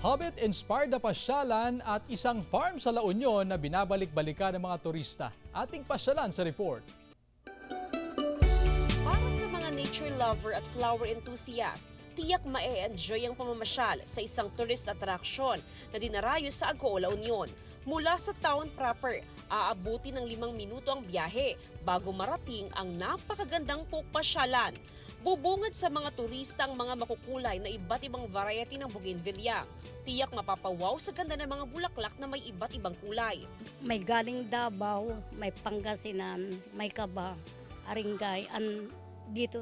Hobbit-inspired na pasyalan at isang farm sa La Union na binabalik-balikan ng mga turista. Ating pasyalan sa report. Para sa mga nature lover at flower enthusiast, tiyak ma-enjoy ang pamamasyal sa isang tourist attraction na dinarayo sa Agoo, La Union. Mula sa town proper, aabuti ng 5 minuto ang biyahe bago marating ang napakagandang pokpasyalan. Bubungad sa mga turista ang mga makukulay na iba't ibang variety ng bougainvillea. Tiyak mapapawaw sa ganda ng mga bulaklak na may iba't ibang kulay. May galing Davao, may Pangasinan, may Kaba, Aringay, dito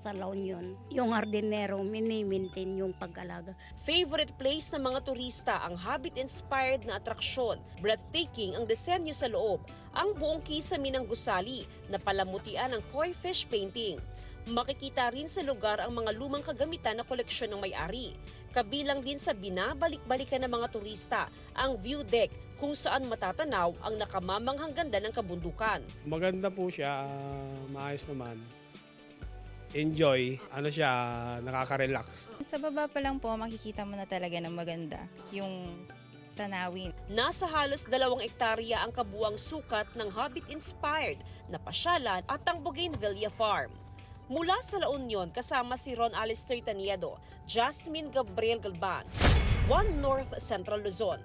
sa La Union. Yung hardinero, mini-maintain yung pag-alaga. Favorite place ng mga turista ang Hobbit-inspired na atraksyon. Breathtaking ang disenyo sa loob. Ang buong kisame ng gusali na palamutian ng koi fish painting. Makikita rin sa lugar ang mga lumang kagamitan na koleksyon ng may-ari. Kabilang din sa binabalik-balikan ng mga turista ang view deck kung saan matatanaw ang nakamamanghang ganda ng kabundukan. Maganda po siya, maayos naman. Enjoy, nakaka-relax. Sa baba pa lang po, makikita mo na talaga ng maganda yung tanawin. Nasa halos 2 hektarya ang kabuang sukat ng Hobbit-inspired na pasyalan at ang Bougainvillea Farm. Mula sa La Union, kasama si Ron Alistair Taniedo, Jasmine Gabriel Galban, One North Central Luzon.